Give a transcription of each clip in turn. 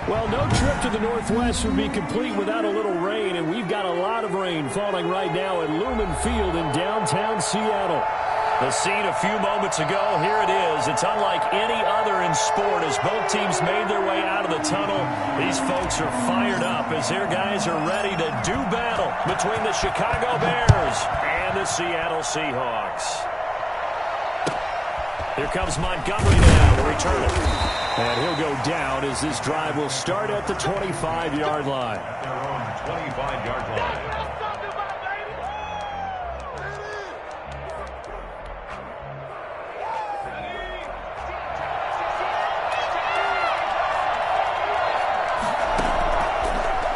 Well, no trip to the Northwest would be complete without a little rain, and we've got a lot of rain falling right now at Lumen Field in downtown Seattle. The scene a few moments ago, here it is. It's unlike any other in sport as both teams made their way out of the tunnel. These folks are fired up as their guys are ready to do battle between the Chicago Bears and the Seattle Seahawks. Here comes Montgomery now to return it. And he'll go down as this drive will start at the 25-yard line. Their own 25-yard line.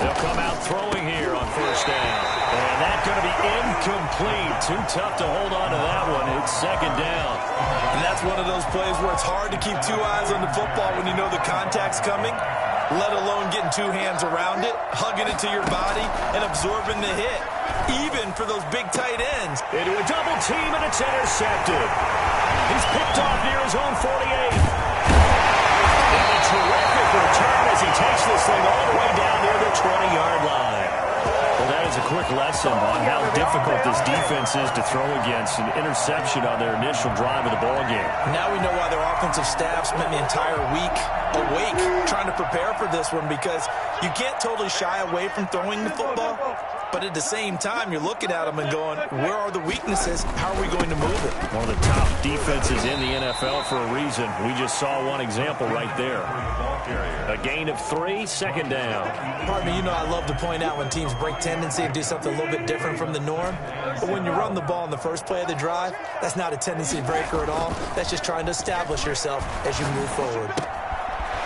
They'll come out throwing here on first down. And that's going to be incomplete. Too tough to hold on to that one. It's second down. And that's one of those plays where it's hard to keep two eyes on the football when you know the contact's coming, let alone getting two hands around it, hugging it to your body, and absorbing the hit, even for those big tight ends. Into a double team, and it's intercepted. He's picked off near his own 48. And a terrific return as he takes this thing all the way down near the 20-yard line. Well, that is a quick lesson on how difficult this defense is to throw against. An interception on their initial drive of the ballgame. Now we know why their offensive staff spent the entire week awake trying to prepare for this one, because you can't totally shy away from throwing the football, but at the same time you're looking at them and going, where are the weaknesses? How are we going to move it? One of the top defenses in the NFL for a reason. We just saw one example right there. A gain of 3, second down. Pardon me, you know I love to point out when teams break tendency and do something a little bit different from the norm. But when you run the ball in the first play of the drive, that's not a tendency breaker at all. That's just trying to establish yourself as you move forward.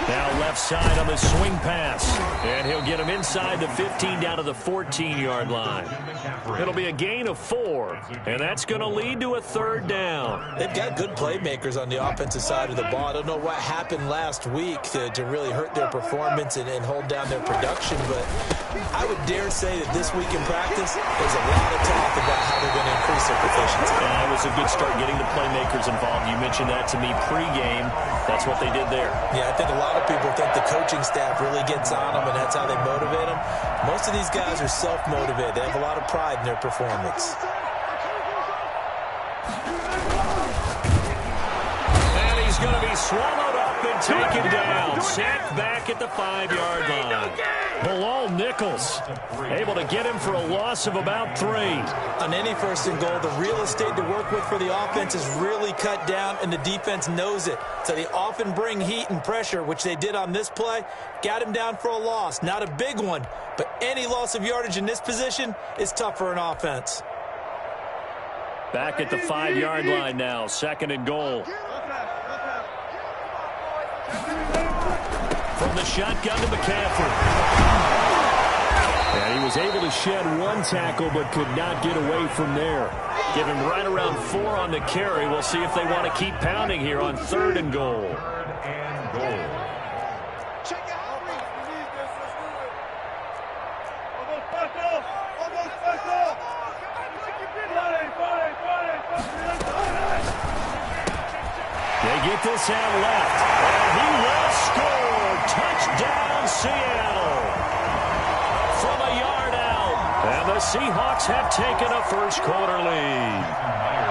Now left side on the swing pass. And he'll get him inside the 15 down to the 14-yard line. It'll be a gain of 4. And that's going to lead to a third down. They've got good playmakers on the offensive side of the ball. I don't know what happened last week to really hurt their performance and hold down their production, but I would dare say that this week in practice, there's a lot of talk about how they're going to increase their proficiency. It was a good start getting the playmakers involved. You mentioned that to me pregame. That's what they did there. Yeah, I think a lot of people think the coaching staff really gets on them, and that's how they motivate them. Most of these guys are self-motivated. They have a lot of pride in their performance. And he's going to be swallowed up and taken down. Sacked back at the 5-yard line. Bilal Nichols able to get him for a loss of about 3. On any first and goal, the real estate to work with for the offense is really cut down, and the defense knows it. So they often bring heat and pressure, which they did on this play. Got him down for a loss. Not a big one, but any loss of yardage in this position is tough for an offense. Back at the 5-yard line now, second and goal. From the shotgun to McCaffrey. And he was able to shed one tackle but could not get away from there. Give him right around 4 on the carry. We'll see if they want to keep pounding here on third and goal. Third and goal. They get this out left. And he will score. Touchdown, Seattle. From a yard out. And the Seahawks have taken a first-quarter lead.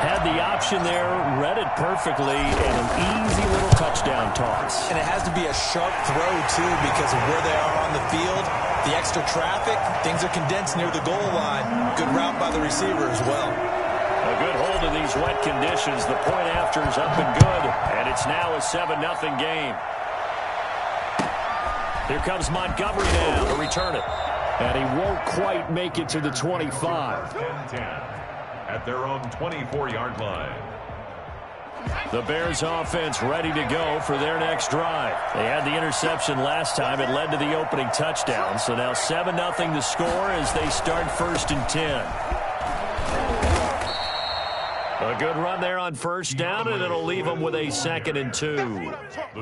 Had the option there, read it perfectly, and an easy little touchdown toss. And it has to be a sharp throw, too, because of where they are on the field. The extra traffic, things are condensed near the goal line. Good route by the receiver as well. A good hold in these wet conditions. The point after is up and good, and it's now a 7-0 game. Here comes Montgomery now to return it. And he won't quite make it to the 25. 10-10 at their own 24-yard line. The Bears offense ready to go for their next drive. They had the interception last time. It led to the opening touchdown. So now 7-0 the score as they start first and 10. A good run there on first down, and it'll leave them with a 2nd and 2.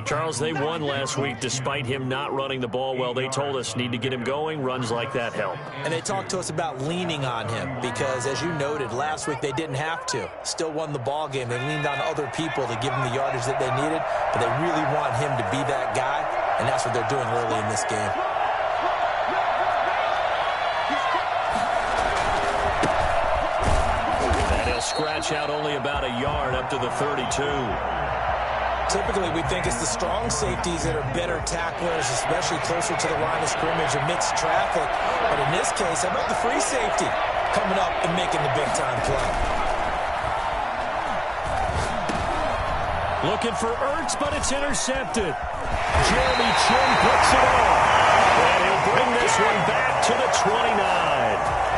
Charles, they won last week despite him not running the ball well. They told us need to get him going. Runs like that help. And they talked to us about leaning on him because, as you noted, last week they didn't have to. Still won the ball game. They leaned on other people to give them the yardage that they needed, but they really want him to be that guy. and that's what they're doing early in this game. And he'll scratch out only about a yard up to the 32. Typically, we think it's the strong safeties that are better tacklers, especially closer to the line of scrimmage amidst traffic. But in this case, how about the free safety coming up and making the big-time play? Looking for Ertz, but it's intercepted. Jeremy Chin picks it off. And he'll bring this one back to the 29.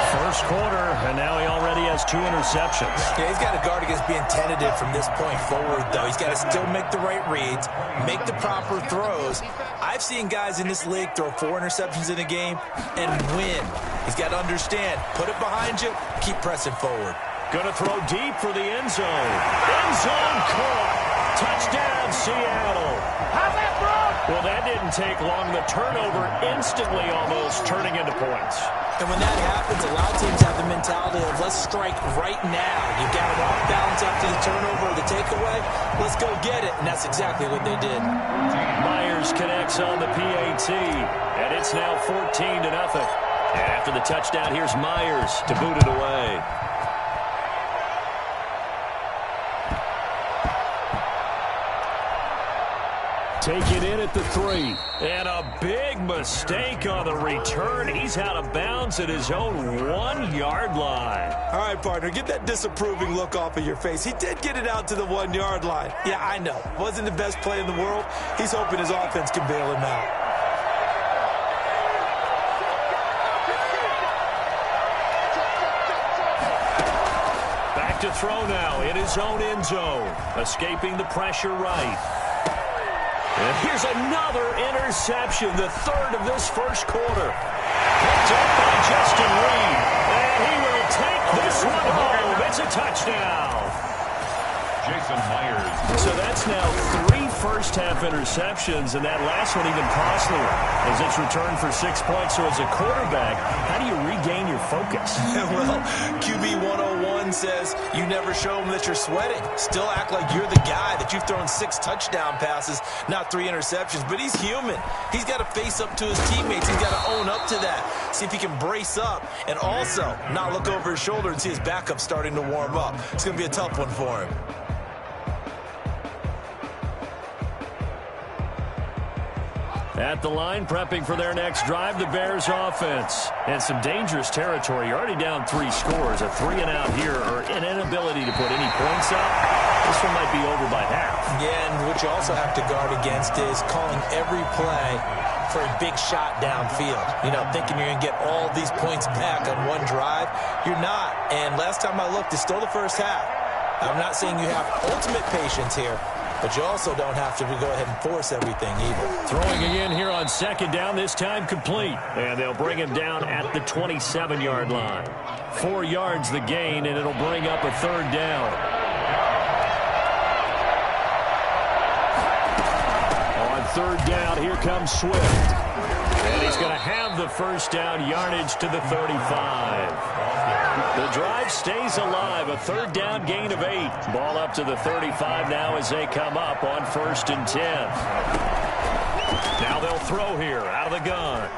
First quarter, and now he already has 2 interceptions. Yeah, he's got to guard against being tentative from this point forward, though. He's got to still make the right reads, make the proper throws. I've seen guys in this league throw 4 interceptions in a game and win. He's got to understand, put it behind you, keep pressing forward. Going to throw deep for the end zone. End zone caught. Touchdown, Seattle. Well, that didn't take long. The turnover instantly almost turning into points. And when that happens, a lot of teams have the mentality of let's strike right now. You've got them off balance after the turnover or the takeaway. Let's go get it. And that's exactly what they did. Myers connects on the PAT. And it's now 14-0. And after the touchdown, here's Myers to boot it away. Taken in at the 3. And a big mistake on the return. He's out of bounds at his own 1-yard line. All right, partner, get that disapproving look off of your face. He did get it out to the 1-yard line. Yeah, I know. Wasn't the best play in the world. He's hoping his offense can bail him out. Back to throw now in his own end zone. Escaping the pressure right. And here's another interception, the 3rd of this first quarter. Picked up by Justin Reed. And he will take this one home. It's a touchdown. Jason Myers. So that's now 3 first-half interceptions, and that last one even costlier as it's returned for 6 points. So as a quarterback, how do you regain your focus? Well, QB 101 says you never show them that you're sweating. Still act like you're the guy, that you've thrown 6 touchdown passes, not 3 interceptions. But he's human. He's got to face up to his teammates. He's got to own up to that. See if he can brace up and also not look over his shoulder and see his backup starting to warm up. It's going to be a tough one for him. At the line, prepping for their next drive, the Bears offense. And some dangerous territory. You're already down 3 scores. A 3-and-out here, or an inability to put any points up. This one might be over by half. Yeah, and what you also have to guard against is calling every play for a big shot downfield. You know, thinking you're going to get all these points back on one drive. You're not. And last time I looked, it's still the first half. I'm not saying you have ultimate patience here, but you also don't have to go ahead and force everything either. Throwing again here on 2nd down, this time complete. And they'll bring him down at the 27-yard line. 4 yards the gain, and it'll bring up a 3rd down. On 3rd down, here comes Swift. And he's going to have the first down yardage to the 35. The drive stays alive. A 3rd down gain of 8. Ball up to the 35 now as they come up on 1st and 10. Now they'll throw here out of the gun.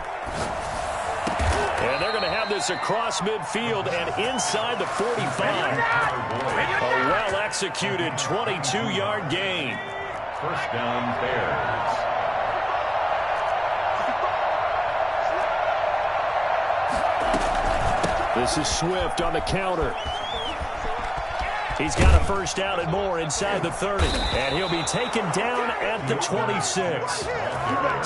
And they're going to have this across midfield and inside the 45. A well-executed 22-yard gain. First down, Bears. This is Swift on the counter. He's got a first down and more inside the 30. And he'll be taken down at the 26.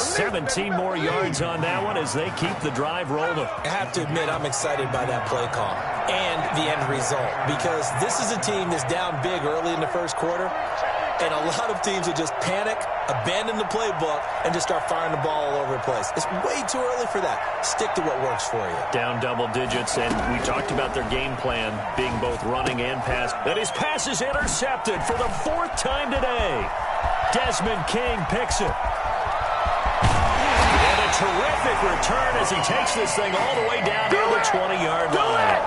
17 more yards on that one as they keep the drive rolling. I have to admit, I'm excited by that play call and the end result, because this is a team that's down big early in the first quarter, and a lot of teams will just panic, abandon the playbook, and just start firing the ball all over the place. It's way too early for that. Stick to what works for you. Down double digits, and we talked about their game plan being both running and pass. And his pass is intercepted for the 4th time today. Desmond King picks it. And a terrific return as he takes this thing all the way down to the 20-yard line.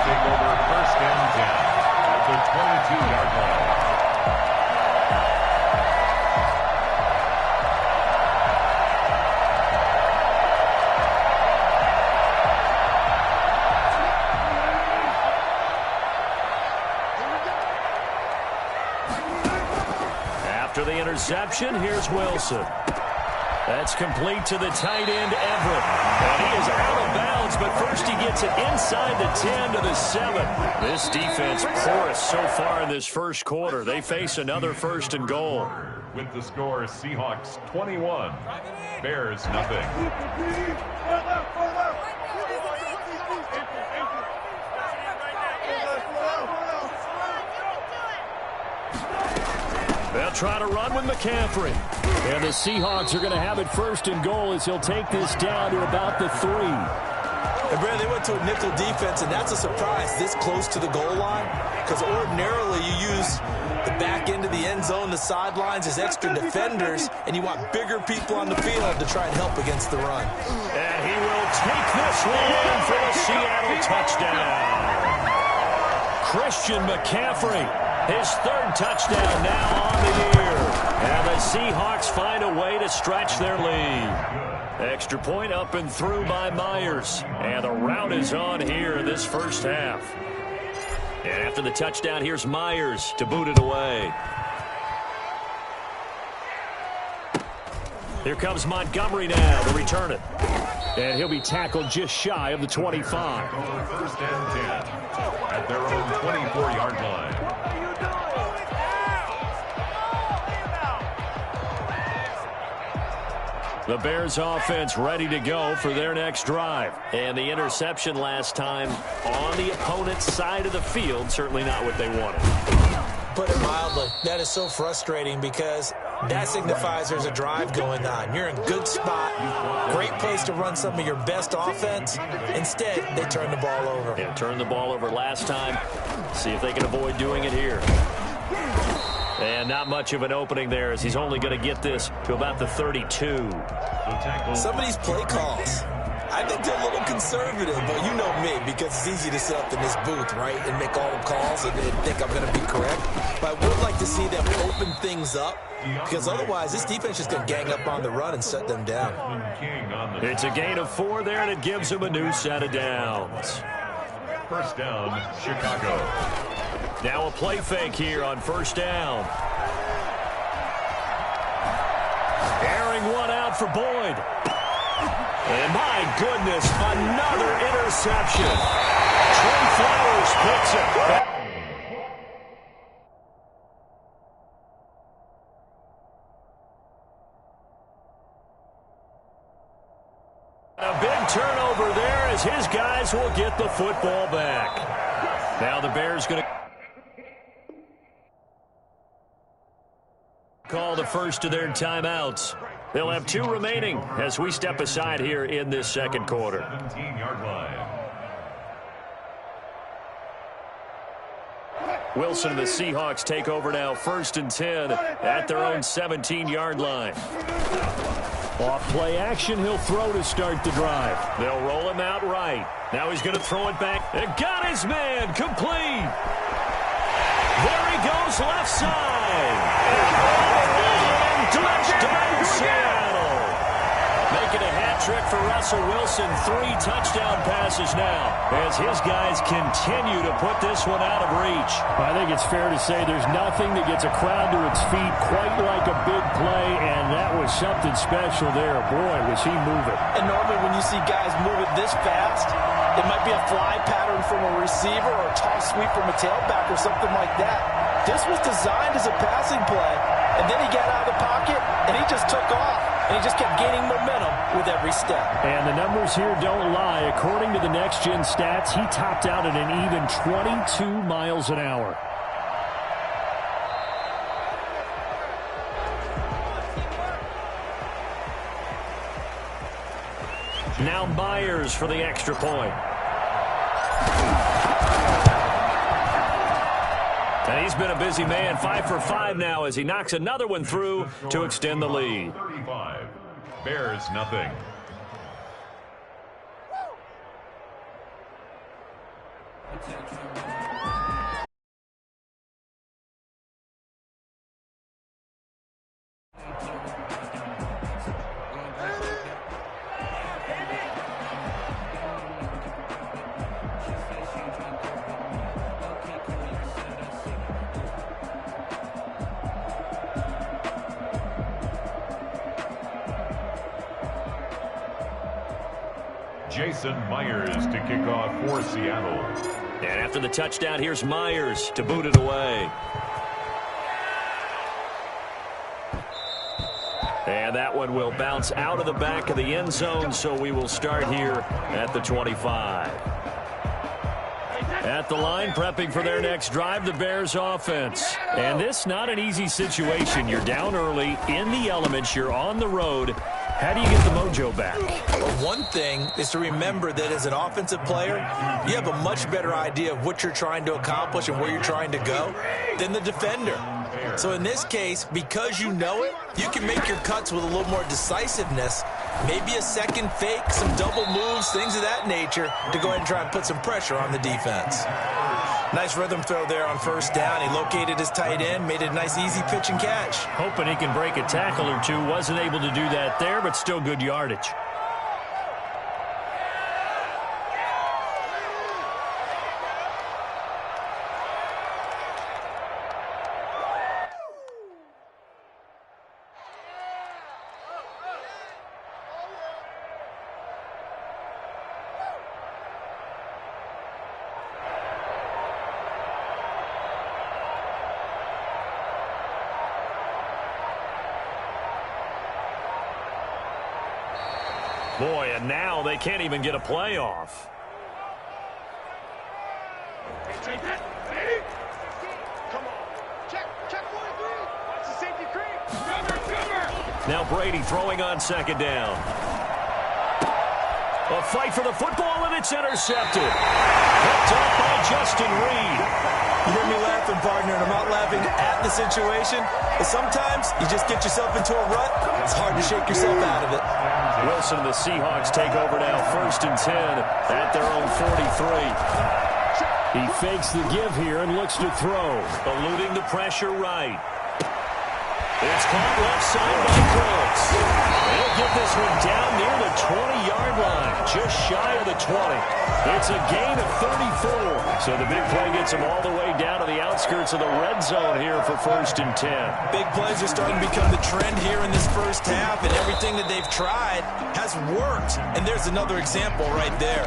Take over 1st and 10 at the interception. Here's Wilson. That's complete to the tight end, Everett. And he is out of bounds, but first he gets it inside the 10 to the 7. This defense porous so far in this first quarter. They face another 1st and goal. With the score, Seahawks 21, Bears nothing. They'll try to run with McCaffrey. And the Seahawks are going to have it 1st and goal as he'll take this down to about the 3. And Brad, they went to a nickel defense, and that's a surprise this close to the goal line, because ordinarily you use the back end of the end zone, the sidelines as extra defenders, and you want bigger people on the field to try and help against the run. And he will take this one in for the Seattle touchdown. Christian McCaffrey, his 3rd touchdown now on the year. And the Seahawks find a way to stretch their lead. Extra point up and through by Myers. And the rout is on here in this first half. And after the touchdown, here's Myers to boot it away. Here comes Montgomery now to return it. And he'll be tackled just shy of the 25. 1st and 10 at their own 24-yard line. The Bears offense ready to go for their next drive. And the interception last time on the opponent's side of the field, certainly not what they wanted. Put it mildly, that is so frustrating because that signifies there's a drive going on. You're in a good spot, great place to run some of your best offense. Instead, they turn the ball over. Yeah, turned the ball over last time. See if they can avoid doing it here. And not much of an opening there as he's only going to get this to about the 32. Some of these play calls, I think they're a little conservative, but you know me, because it's easy to sit up in this booth, right, and make all the calls and think I'm going to be correct. But I would like to see them open things up, because otherwise this defense is going to gang up on the run and shut them down. It's a gain of 4 there, and it gives them a new set of downs. 1st down, Chicago. Now a play fake here on 1st down. Airing one out for Boyd. And my goodness, another interception. Trey Flowers picks it. A big turnover there as his guys will get the football back. Now the Bears going to call the first of their timeouts. They'll have 2 remaining as we step aside here in this second quarter. 17-yard line. Wilson and the Seahawks take over now 1st and 10 at their own 17-yard line. Off play action, he'll throw to start the drive. They'll roll him out right. Now he's going to throw it back. And got his man, complete. There he goes, left side. Touchdown, Seattle. Making a hat trick for Russell Wilson. 3 touchdown passes now as his guys continue to put this one out of reach. I think it's fair to say there's nothing that gets a crowd to its feet quite like a big play, and that was something special there. Boy, was he moving. And normally when you see guys moving this fast, it might be a fly pattern from a receiver or a toss sweep from a tailback or something like that. This was designed as a passing play, and then he got out of the pocket, and he just took off. And he just kept gaining momentum with every step. And the numbers here don't lie. According to the next-gen stats, he topped out at an even 22 miles an hour. Now Myers for the extra point. And he's been a busy man, 5 for 5 now as he knocks another one through to extend the lead. 35. Bears nothing. Jason Myers to kick off for Seattle. And after the touchdown, here's Myers to boot it away. And that one will bounce out of the back of the end zone, so we will start here at the 25. At the line, prepping for their next drive, the Bears offense. And this, not an easy situation. You're down early, in the elements, you're on the road. How do you get the mojo back? Well, one thing is to remember that as an offensive player, you have a much better idea of what you're trying to accomplish and where you're trying to go than the defender. So in this case, because you know it, you can make your cuts with a little more decisiveness, maybe a second fake, some double moves, things of that nature, to go ahead and try and put some pressure on the defense. Nice rhythm throw there on first down. He located his tight end, made it a nice easy pitch and catch. Hoping he can break a tackle or two. Wasn't able to do that there, but still good yardage. Boy, and now they can't even get a playoff. Now Brady throwing on second down. A fight for the football, and it's intercepted. Picked up by Justin Reed. You hear me laughing, partner, and I'm not laughing at the situation. But sometimes you just get yourself into a rut. It's hard to shake yourself out of it. Wilson and the Seahawks take over now, 1st and 10 at their own 43. He fakes the give here and looks to throw. Eluding the pressure right. It's caught left side by Cooks. They'll get this one down near the 20-yard line, just shy of the 20. It's a gain of 34. So the big play gets them all the way down to the outskirts of the red zone here for 1st and 10. Big plays are starting to become the trend here in this first half, and everything that they've tried has worked. And there's another example right there.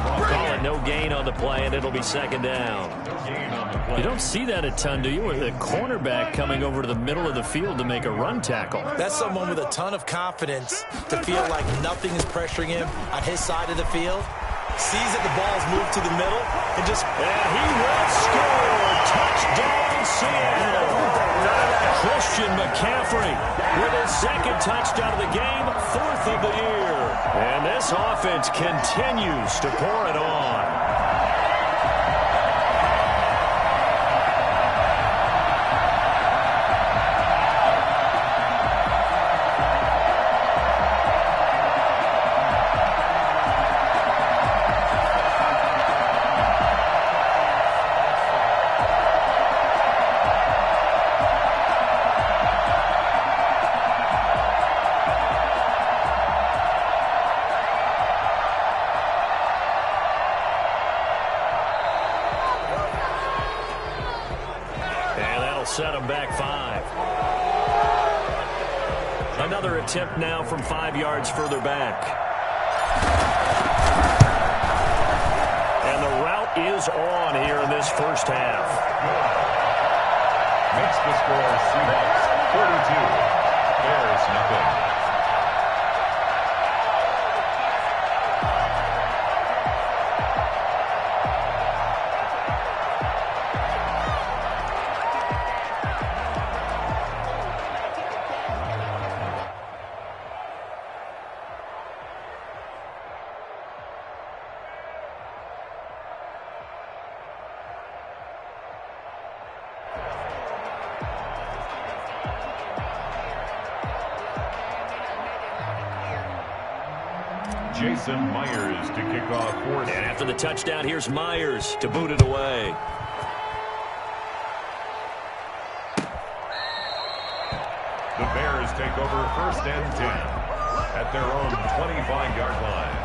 Call it no gain on the play, and it'll be second down. You don't see that a ton, do you? With a cornerback coming over to the middle of the field to make a run tackle. That's someone with a ton of confidence to feel like nothing is pressuring him on his side of the field. Sees that the ball's moved to the middle and just... And he will score! Touchdown, Seattle! Christian McCaffrey with his second touchdown of the game, 4th of the year. And this offense continues to pour it on. Set him back 5. Another attempt now from 5 yards further back. And the route is on here in this first half. Makes the score Seahawks 32. Bears nothing. Jason Myers to kick off for. And after the touchdown, here's Myers to boot it away. The Bears take over 1st and 10 at their own 25-yard line.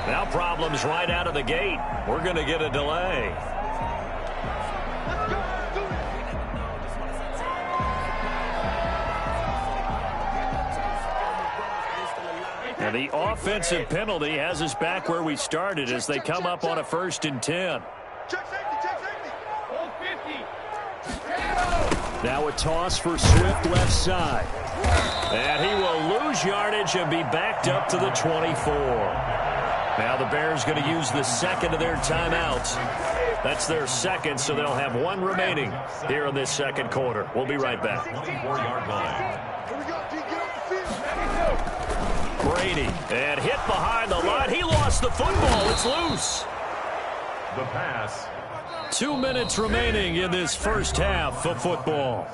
Now problems right out of the gate. We're going to get a delay. And the offensive penalty has us back where we started as they come up on a 1st and 10. Now a toss for Swift left side. And he will lose yardage and be backed up to the 24. Now the Bears going to use the second of their timeouts. That's their second, so they'll have one remaining here in this second quarter. We'll be right back. 24-yard line. Brady, and hit behind the line. He lost the football. It's loose. The pass. 2 minutes remaining in this first half of football.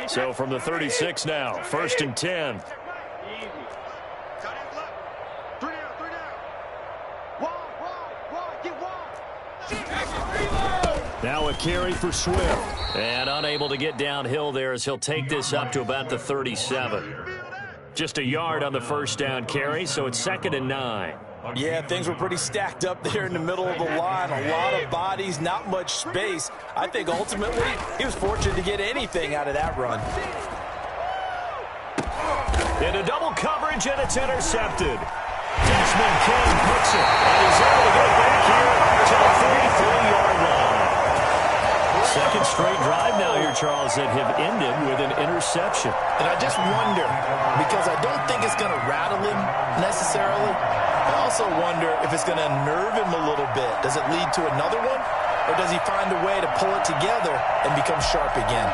So from the 36 now, 1st and 10. Now a carry for Swift. And unable to get downhill there as he'll take this up to about the 37. Just a yard on the first down carry, so it's 2nd and 9. Yeah, things were pretty stacked up there in the middle of the line. A lot of bodies, not much space. I think ultimately he was fortunate to get anything out of that run. Into double coverage, and it's intercepted. Desmond King picks it, and he's able to get it back here to the 33-yard line. Second straight drive now here, Charles, that have ended with an interception. And I just wonder, because I don't think it's going to rattle him necessarily. I also wonder if it's going to unnerve him a little bit. Does it lead to another one? Or does he find a way to pull it together and become sharp again?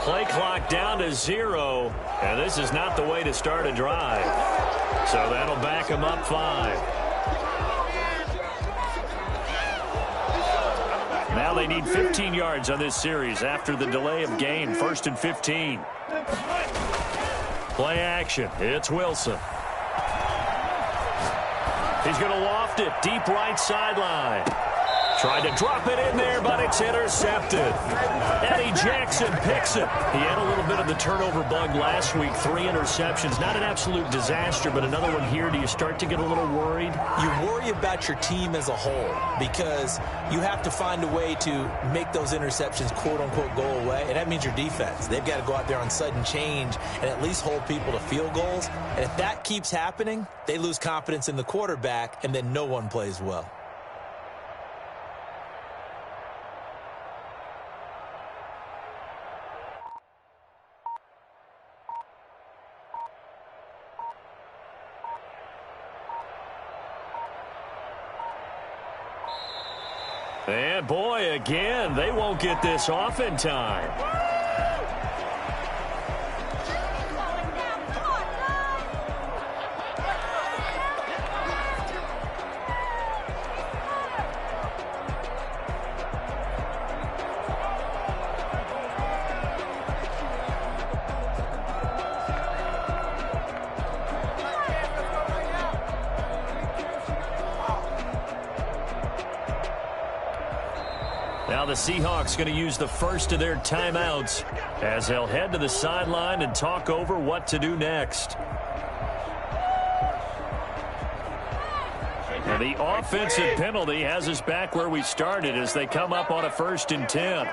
Play clock down to 0, and this is not the way to start a drive. So that'll back him up 5. Now they need 15 yards on this series after the delay of game. 1st and 15. Play action. It's Wilson. He's going to loft it deep right sideline. Tried to drop it in there, but it's intercepted. Eddie Jackson picks it. He had a little bit of the turnover bug last week. 3 interceptions. Not an absolute disaster, but another one here. Do you start to get a little worried? You worry about your team as a whole because you have to find a way to make those interceptions, quote-unquote, go away, and that means your defense. They've got to go out there on sudden change and at least hold people to field goals. And if that keeps happening, they lose confidence in the quarterback, and then no one plays well. And boy, again, they won't get this off in time. Now the Seahawks going to use the first of their timeouts as they'll head to the sideline and talk over what to do next. And the offensive penalty has us back where we started as they come up on a 1st and 10.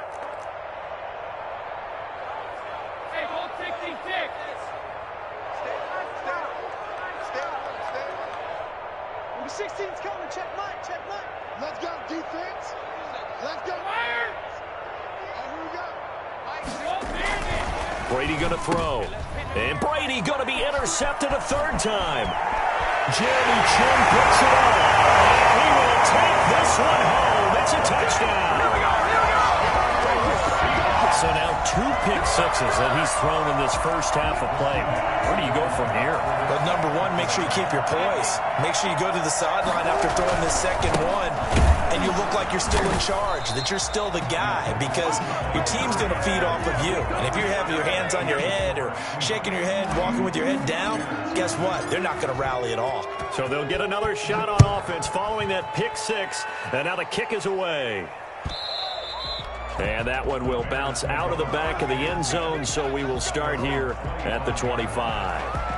Brady going to throw. And Brady going to be intercepted a 3rd time. Jeremy Chin picks it up. And he will take this one home. It's a touchdown. Here we go. So now 2 pick sixes that he's thrown in this first half of play. Where do you go from here? But number one, make sure you keep your poise. Make sure you go to the sideline after throwing this second one, and you look like you're still in charge, that you're still the guy, because your team's going to feed off of you. And if you have your hands on your head or shaking your head, walking with your head down, guess what? They're not going to rally at all. So they'll get another shot on offense following that pick six, and now the kick is away. And that one will bounce out of the back of the end zone, so we will start here at the 25.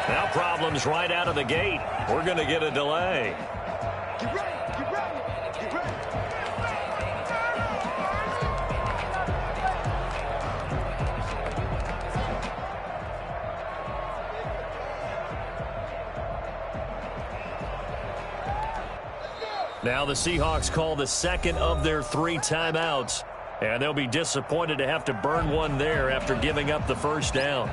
Now problems right out of the gate. We're going to get a delay. Get ready, get ready, get ready. Now the Seahawks call the second of their 3 timeouts, and they'll be disappointed to have to burn one there after giving up the first down.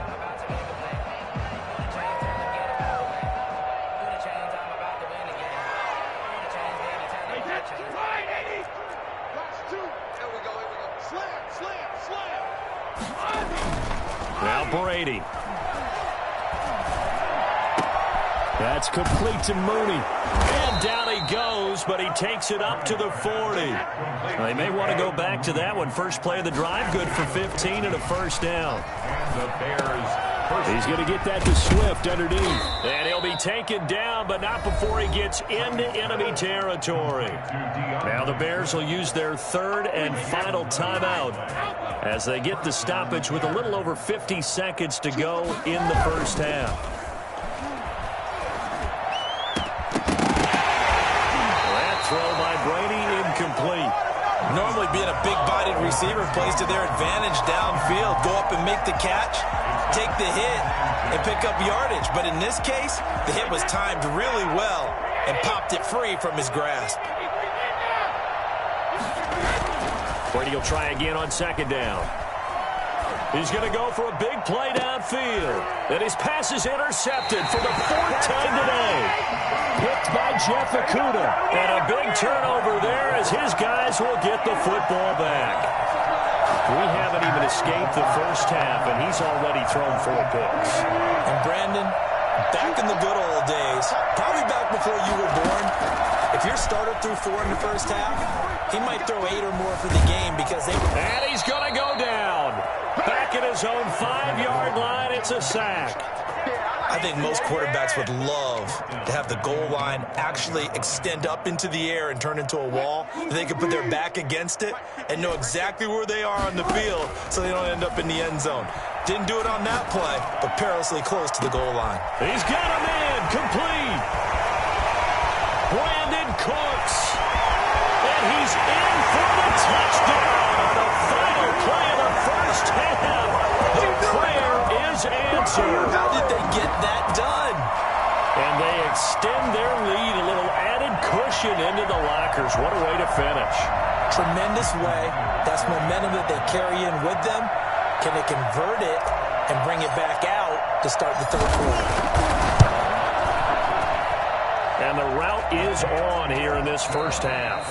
Now Brady. That's complete to Mooney. And down he goes, but he takes it up to the 40. Well, they may want to go back to that one. First play of the drive, good for 15 and a first down. The Bears. He's going to get that to Swift underneath. And he'll be taken down, but not before he gets into enemy territory. Now the Bears will use their third and final timeout as they get the stoppage with a little over 50 seconds to go in the first half. That throw by Brady incomplete. Normally being a big-bodied receiver plays to their advantage downfield. Go up and make the catch, take the hit, and pick up yardage. But in this case, the hit was timed really well and popped it free from his grasp. Brady will try again on second down. He's going to go for a big play downfield. And his pass is intercepted for the 4th time today. Picked by Jeff Okudah. And a big turnover there as his guys will get the football back. We haven't even escaped the first half, and he's already thrown 4 picks. And Brandon, back in the good old days, probably back before you were born, if your starter threw 4 in the first half, he might throw 8 or more for the game because they were... And he's going to go down. Back at his own 5-yard line, it's a sack. I think most quarterbacks would love to have the goal line actually extend up into the air and turn into a wall. They can put their back against it and know exactly where they are on the field so they don't end up in the end zone. Didn't do it on that play, but perilously close to the goal line. He's got him in, complete. Brandon Cooks. And he's in for the touchdown. The final play of the first half. The prayer is answered. How did they get that done? And they extend their lead, a little added cushion into the lockers. What a way to finish. Tremendous way. That's momentum that they carry in with them. Can they convert it and bring it back out to start the third quarter? And the route is on here in this first half.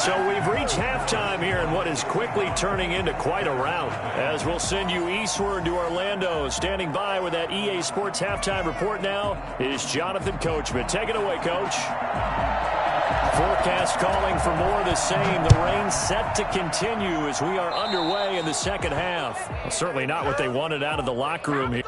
So we've reached halftime here in what is quickly turning into quite a rout. As we'll send you eastward to Orlando. Standing by with that EA Sports halftime report now is Jonathan Coachman. Take it away, Coach. Forecast calling for more of the same. The rain set to continue as we are underway in the second half. Well, certainly not what they wanted out of the locker room here.